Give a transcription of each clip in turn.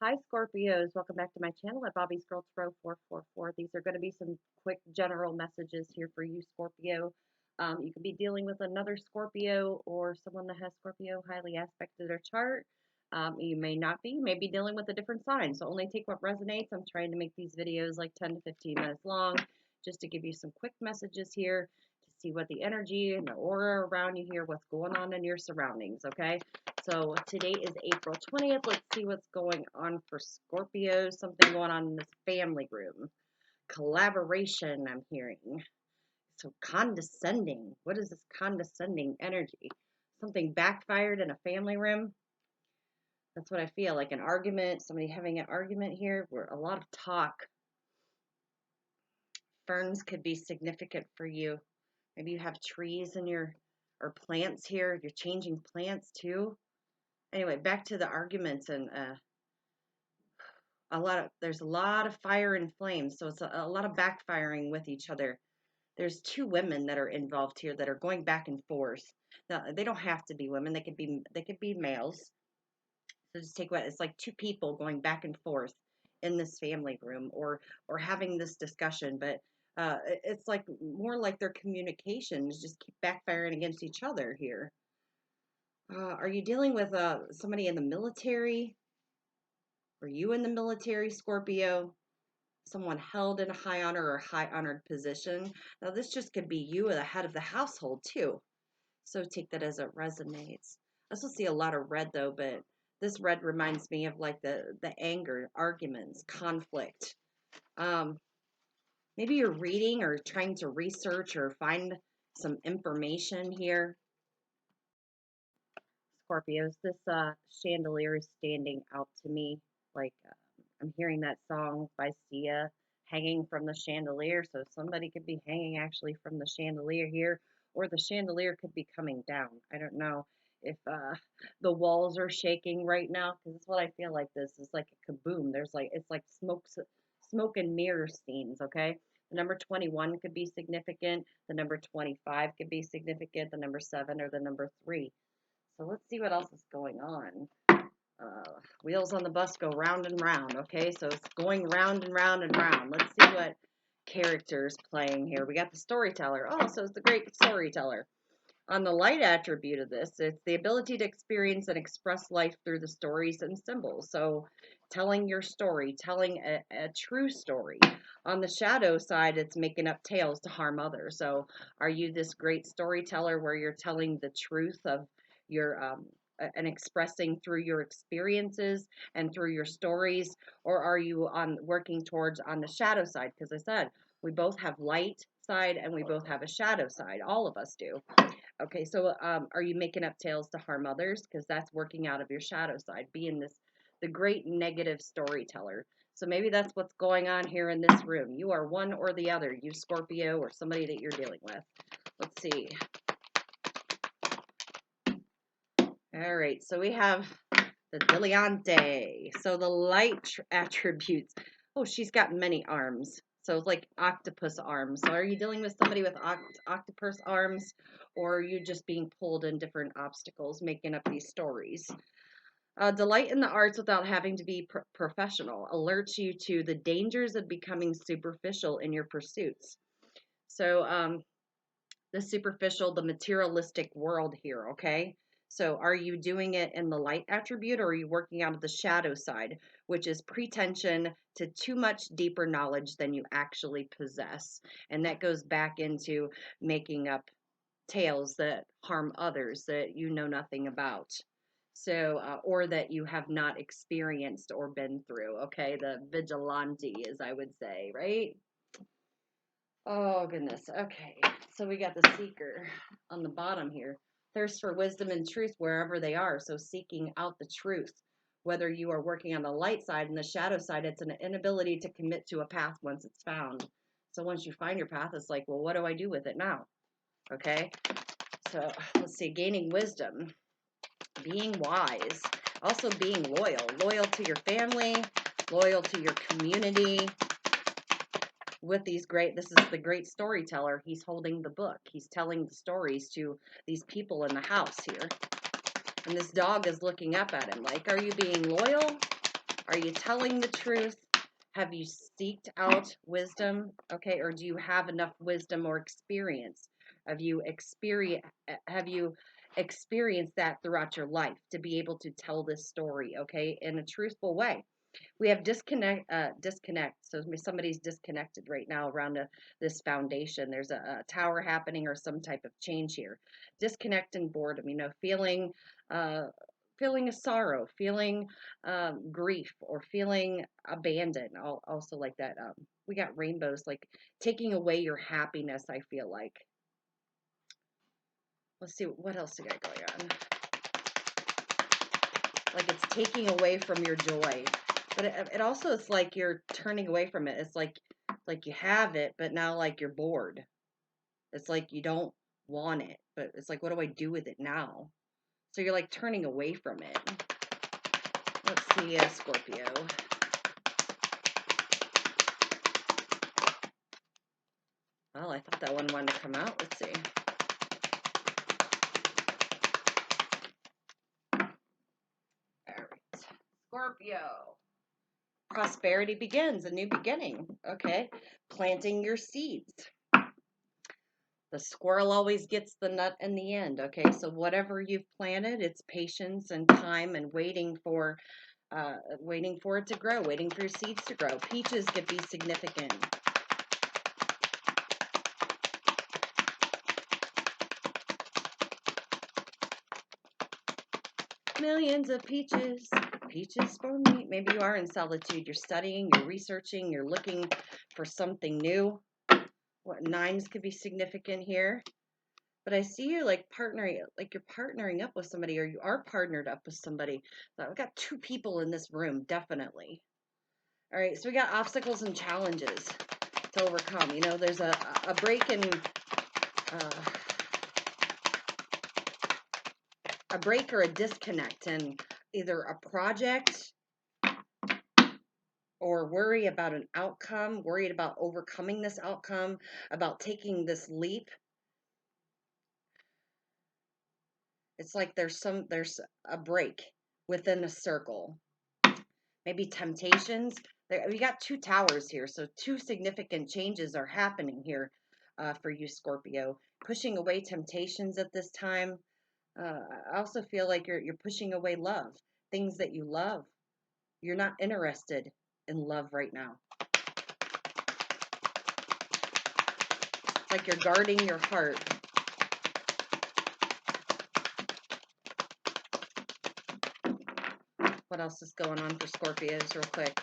Hi, Scorpios. Welcome back to my channel at Bobby's Girl Tarot 444. These are going to be some quick general messages here for you, Scorpio. You could be dealing with another Scorpio or someone that has Scorpio highly aspected to their chart. You may not be. You may be dealing with a different sign. So only take what resonates. I'm trying to make these videos like 10 to 15 minutes long just to give you some quick messages here to see what the energy and the aura around you here, what's going on in your surroundings, okay? So today is April 20th. Let's see what's going on for Scorpio. Something going on in this family room. Collaboration, I'm hearing. So condescending. What is this condescending energy? Something backfired in a family room. That's what I feel, like an argument, somebody having an argument here, where a lot of talk. Ferns could be significant for you. Maybe you have trees in your, or plants here. You're changing plants too. Anyway, back to the arguments and there's a lot of fire and flames, so it's a lot of backfiring with each other. There's two women that are involved here that are going back and forth. Now, they don't have to be women, they could be males. So just take what it's like, two people going back and forth in this family room or having this discussion, but it's like more like their communications just keep backfiring against each other here. Are you dealing with somebody in the military? Are you in the military, Scorpio? Someone held in a high honor or high honored position. Now, this just could be you or the head of the household, too. So take that as it resonates. I also see a lot of red, though, but this red reminds me of like the anger, arguments, conflict. Maybe you're reading or trying to research or find some information here. Scorpios, this chandelier is standing out to me. Like I'm hearing that song by Sia, hanging from the chandelier. So somebody could be hanging actually from the chandelier here, or the chandelier could be coming down. I don't know if the walls are shaking right now, because it's what I feel like. This is like a kaboom. It's like smoke and mirror scenes. Okay. The number 21 could be significant. The number 25 could be significant. The number 7 or the number 3. So let's see what else is going on. Wheels on the bus go round and round, okay? So it's going round and round and round. Let's see what character's playing here. We got the storyteller. Oh, so it's the great storyteller. On the light attribute of this, it's the ability to experience and express life through the stories and symbols. So telling your story, telling a true story. On the shadow side, it's making up tales to harm others. So are you this great storyteller where you're telling the truth of your and expressing through your experiences and through your stories, or are you working towards on the shadow side? Because I said we both have light side and we both have a shadow side. All of us do. Okay, so are you making up tales to harm others? Because that's working out of your shadow side, being the great negative storyteller. So maybe that's what's going on here in this room. You are one or the other, you Scorpio or somebody that you're dealing with. Let's see. All right, so we have the Dileante. So the light attributes. Oh, she's got many arms. So it's like octopus arms. So are you dealing with somebody with octopus arms, or are you just being pulled in different obstacles, making up these stories? Delight in the arts without having to be professional alerts you to the dangers of becoming superficial in your pursuits. So the superficial, the materialistic world here, okay? So are you doing it in the light attribute, or are you working out of the shadow side, which is pretension to too much deeper knowledge than you actually possess? And that goes back into making up tales that harm others that you know nothing about. So, or that you have not experienced or been through, okay? The vigilante, as I would say, right? Oh, goodness. Okay. So we got the seeker on the bottom here. Thirst for wisdom and truth wherever they are. So seeking out the truth, whether you are working on the light side and the shadow side, it's an inability to commit to a path once it's found. So once you find your path, it's like, well, what do I do with it now? Okay. So let's see, gaining wisdom, being wise, also being loyal to your family, loyal to your community. With these this is the great storyteller. He's holding the book. He's telling the stories to these people in the house here. And this dog is looking up at him like, are you being loyal? Are you telling the truth? Have you seeked out wisdom? Okay, or do you have enough wisdom or experience? Have you experienced that throughout your life to be able to tell this story, okay, in a truthful way? We have disconnect. So somebody's disconnected right now around this foundation. There's a tower happening or some type of change here. Disconnect and boredom, uh, feeling a sorrow, feeling grief, or feeling abandoned. Also like that. We got rainbows, like taking away your happiness, I feel like. Let's see, what else we got going on? Like it's taking away from your joy. But it also is like you're turning away from it. It's like you have it, but now like you're bored. It's like you don't want it, but it's like, what do I do with it now? So you're like turning away from it. Let's see, Scorpio. Well, I thought that one wanted to come out. Let's see. All right. Scorpio. Prosperity begins, a new beginning. Okay. Planting your seeds. The squirrel always gets the nut in the end. Okay. So whatever you've planted, it's patience and time and waiting for it to grow, waiting for your seeds to grow. Peaches could be significant. Millions of peaches, peaches for me. Maybe you are in solitude. You're studying, you're researching, you're looking for something new. What nines could be significant here. But I see you like you're partnering up with somebody, or you are partnered up with somebody. So I've got two people in this room, definitely. All right, so we got obstacles and challenges to overcome. There's a break in a break or a disconnect in either a project or worry about an outcome, worried about overcoming this outcome, about taking this leap. It's like there's a break within a circle. Maybe temptations. We got two towers here, so two significant changes are happening here for you, Scorpio. Pushing away temptations at this time. I also feel like you're pushing away love, things that you love. You're not interested in love right now. It's like you're guarding your heart. What else is going on for Scorpios real quick?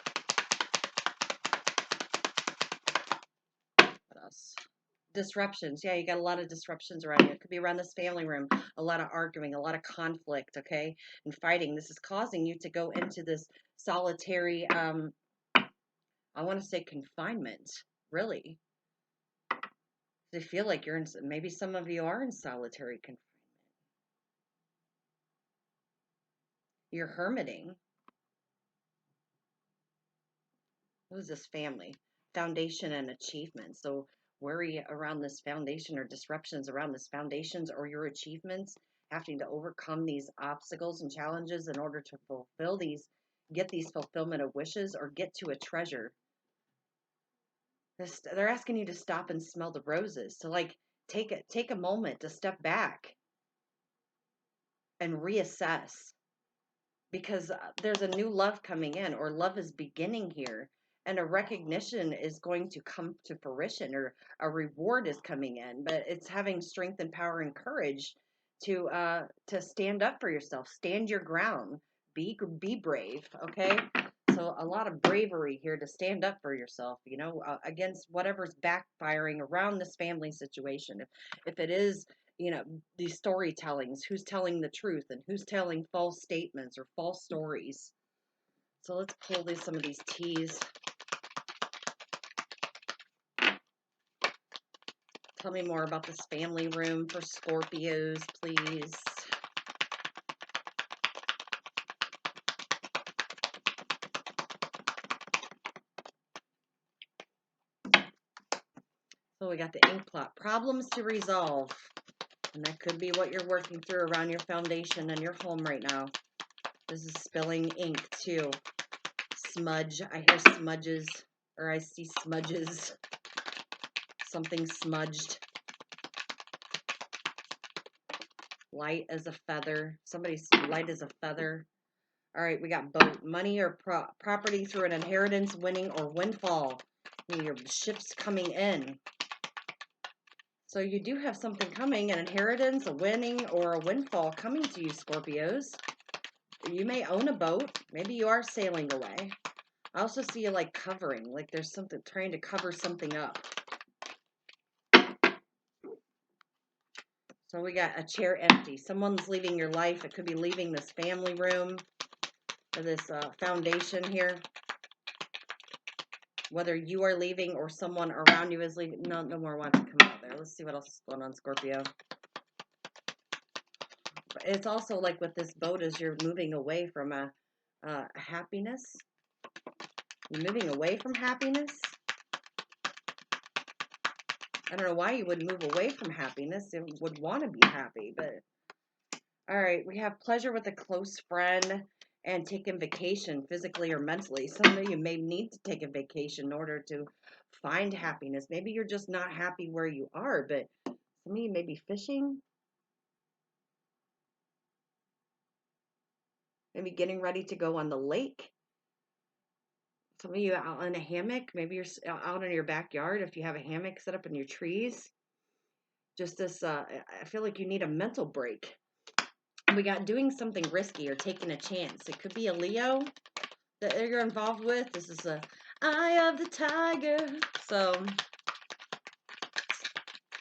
What else? Disruptions. Yeah, you got a lot of disruptions around you. It could be around this family room. A lot of arguing, a lot of conflict, okay? And fighting. This is causing you to go into this solitary, I want to say confinement, really. I feel like maybe some of you are in solitary confinement. You're hermiting. What is this family? Foundation and achievement. So worry around this foundation or disruptions around this foundations or your achievements, having to overcome these obstacles and challenges in order to get these fulfillment of wishes or get to a treasure. They're asking you to stop and smell the roses. To like take a moment to step back and reassess, because there's a new love coming in, or love is beginning here, and a recognition is going to come to fruition, or a reward is coming in, but it's having strength and power and courage to stand up for yourself, stand your ground, be brave. Okay, so a lot of bravery here to stand up for yourself, against whatever's backfiring around this family situation. If it is, these storytellings, who's telling the truth and who's telling false statements or false stories. So let's pull some of these teas. Tell me more about this family room for Scorpios, please. So we got the ink plot. Problems to resolve. And that could be what you're working through around your foundation and your home right now. This is spilling ink too. smudge. I hear smudges, or I see smudges. Something smudged. Light as a feather. Somebody's light as a feather. All right, we got boat. Money or property through an inheritance, winning, or windfall. Your ship's coming in. So you do have something coming, an inheritance, a winning, or a windfall coming to you, Scorpios. You may own a boat. Maybe you are sailing away. I also see you like covering, like there's something trying to cover something up. So we got a chair empty. Someone's leaving your life. It could be leaving this family room or this foundation here. Whether you are leaving or someone around you is leaving. No more wants to come out there. Let's see what else is going on, Scorpio. It's also like with this boat as you're moving away from a happiness. You're moving away from happiness. I don't know why you would move away from happiness. You would want to be happy, but all right. We have pleasure with a close friend and taking vacation physically or mentally. Some of you may need to take a vacation in order to find happiness. Maybe you're just not happy where you are, but some of you may be fishing. Maybe getting ready to go on the lake. Some of you out in a hammock. Maybe you're out in your backyard if you have a hammock set up in your trees. Just this, I feel like you need a mental break. We got doing something risky or taking a chance. It could be a Leo that you're involved with. This is a eye of the tiger. So,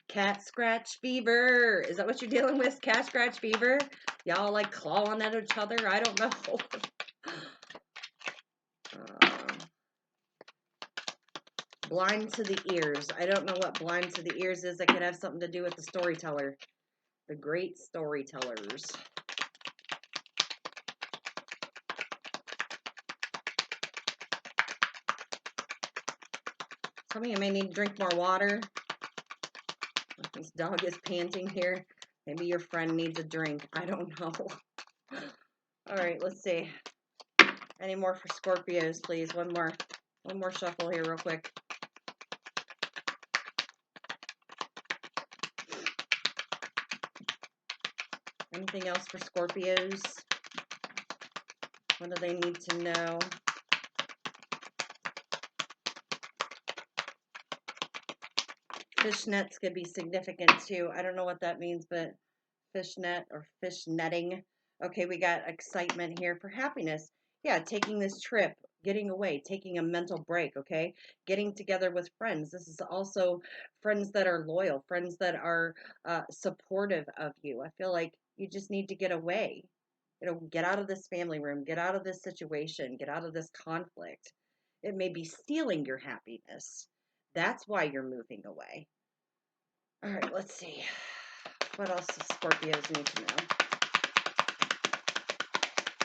cat scratch fever. Is that what you're dealing with? Cat scratch fever? Y'all like clawing at each other? I don't know. Blind to the ears. I don't know what blind to the ears is. That could have something to do with the storyteller. The great storytellers. Some of you may need to drink more water. This dog is panting here. Maybe your friend needs a drink. I don't know. All right, let's see. Any more for Scorpios, please? One more shuffle here real quick. Anything else for Scorpios? What do they need to know? Fishnets could be significant too. I don't know what that means, but fishnet or fish netting. Okay, we got excitement here for happiness. Yeah, taking this trip, getting away, taking a mental break, okay? Getting together with friends. This is also friends that are loyal, friends that are supportive of you. I feel like you just need to get away. Get out of this family room, get out of this situation, get out of this conflict. It may be stealing your happiness. That's why you're moving away. All right, let's see. What else do Scorpios need to know?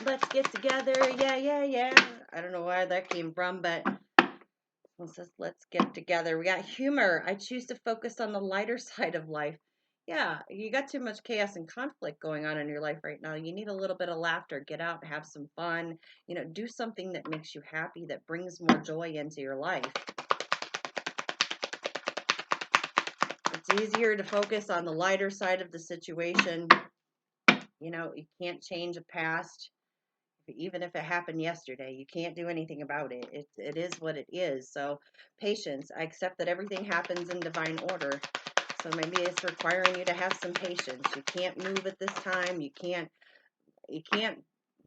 Let's get together. Yeah. I don't know where that came from, but it says let's get together. We got humor. I choose to focus on the lighter side of life. Yeah, you got too much chaos and conflict going on in your life right now. You need a little bit of laughter. Get out, have some fun. Do something that makes you happy, that brings more joy into your life. It's easier to focus on the lighter side of the situation. You can't change a past. Even if it happened yesterday, you can't do anything about it. It is what it is. So patience. I accept that everything happens in divine order. So maybe it's requiring you to have some patience. You can't move at this time. You can't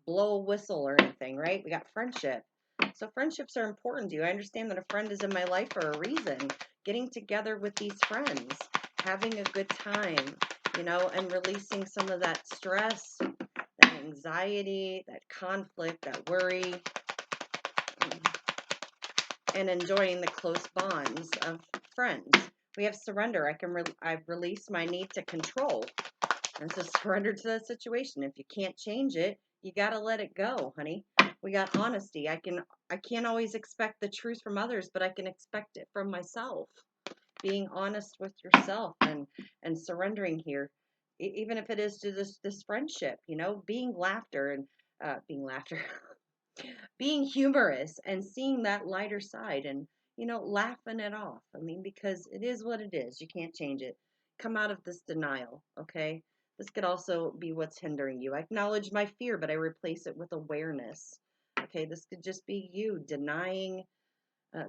blow a whistle or anything, right? We got friendship. So friendships are important to you. I understand that a friend is in my life for a reason. Getting together with these friends, having a good time, and releasing some of that stress, that anxiety, that conflict, that worry, and enjoying the close bonds of friends. We have surrender. I've released my need to control. And so surrender to the situation. If you can't change it, you got to let it go, honey. We got honesty. I can't always expect the truth from others, but I can expect it from myself. Being honest with yourself and surrendering here, even if it is to this friendship, being laughter and being laughter, being humorous and seeing that lighter side and, laughing it off. I mean, because it is what it is. You can't change it. Come out of this denial, okay? This could also be what's hindering you. I acknowledge my fear, but I replace it with awareness. Okay, this could just be you denying a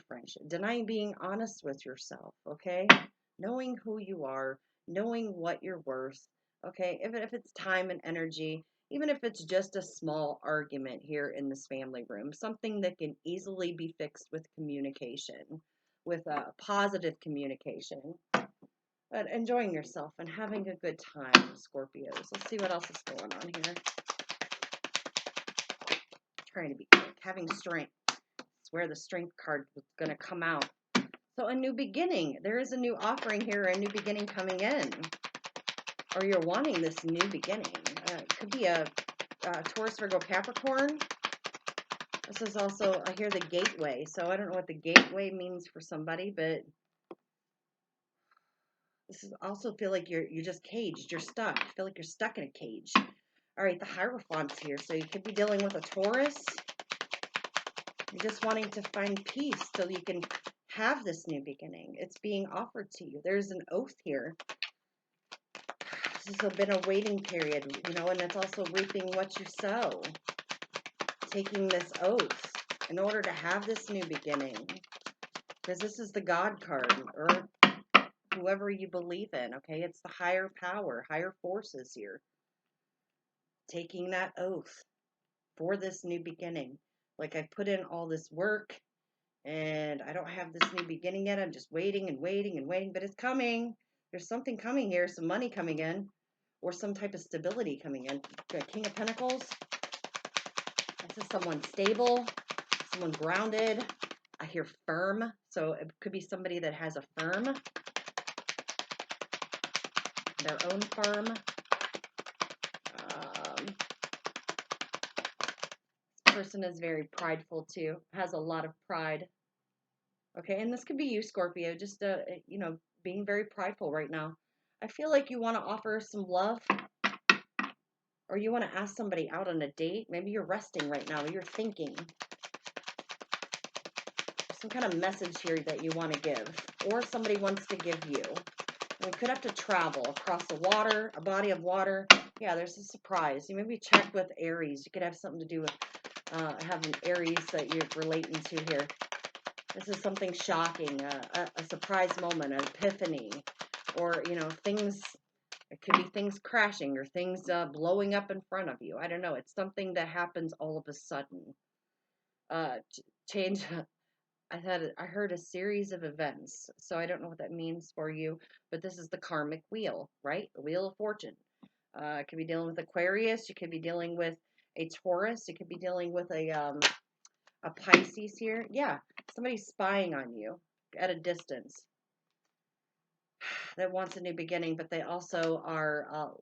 friendship, denying being honest with yourself, okay? Knowing who you are, knowing what you're worth, okay? If it's time and energy, even if it's just a small argument here in this family room, something that can easily be fixed with communication, with positive communication, but enjoying yourself and having a good time, Scorpios. Let's see what else is going on here. Trying to be quick, having strength. It's where the strength card was going to come out. So a new beginning. There is a new offering here, a new beginning coming in. Or you're wanting this new beginning. It could be a Taurus, Virgo, Capricorn. This is also, I hear the gateway. So I don't know what the gateway means for somebody, but this is also feel like you're just caged. You're stuck. You feel like you're stuck in a cage. All right, the Hierophant's here. So you could be dealing with a Taurus. You're just wanting to find peace so you can have this new beginning. It's being offered to you. There's an oath here. This has been a waiting period, and it's also reaping what you sow. Taking this oath in order to have this new beginning. Because this is the God card, or whoever you believe in, okay? It's the higher power, higher forces here. Taking that oath for this new beginning. Like I put in all this work, and I don't have this new beginning yet. I'm just waiting and waiting and waiting, but it's coming. There's something coming here, some money coming in, or some type of stability coming in. King of Pentacles. This is someone stable, someone grounded. I hear firm, so it could be somebody that has a firm, their own firm. This person is very prideful too, has a lot of pride. Okay, and this could be you, Scorpio, just, being very prideful right now. I feel like you want to offer some love, or you want to ask somebody out on a date. Maybe you're resting right now, you're thinking. Some kind of message here that you want to give, or somebody wants to give you. And we could have to travel across the water, a body of water. Yeah, there's a surprise. You maybe check with Aries. You could have something to do with having Aries that you're relating to here. This is something shocking, a surprise moment, an epiphany, or, things. It could be things crashing or things blowing up in front of you. I don't know. It's something that happens all of a sudden. Change. I heard a series of events, so I don't know what that means for you, but this is the karmic wheel, right? The wheel of fortune. It could be dealing with Aquarius. You could be dealing with a Taurus. You could be dealing with a Pisces here. Yeah, somebody's spying on you at a distance that wants a new beginning, but they also are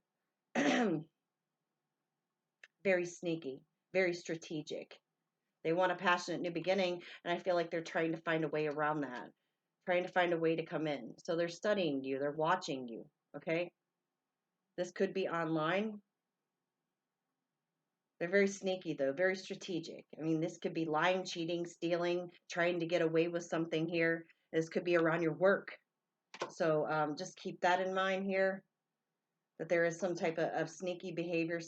very sneaky, very strategic. They want a passionate new beginning, and I feel like they're trying to find a way around that, trying to find a way to come in. So they're studying you, they're watching you, okay? This could be online. They're very sneaky, though, very strategic. I mean, this could be lying, cheating, stealing, trying to get away with something here. This could be around your work. So just keep that in mind here, that there is some type of sneaky behavior,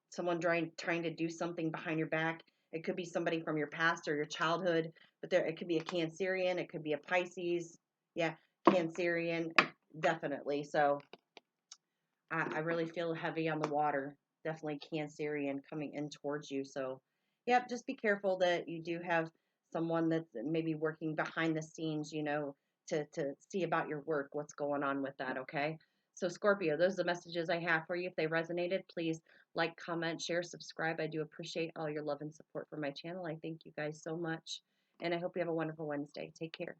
someone trying to do something behind your back. It could be somebody from your past or your childhood, but it could be a Cancerian, it could be a Pisces. Yeah, Cancerian, definitely. So I really feel heavy on the water. Definitely Cancerian coming in towards you. So, yep, just be careful that you do have someone that's maybe working behind the scenes, to see about your work, what's going on with that, okay? So, Scorpio, those are the messages I have for you. If they resonated, please like, comment, share, subscribe. I do appreciate all your love and support for my channel. I thank you guys so much, and I hope you have a wonderful Wednesday. Take care.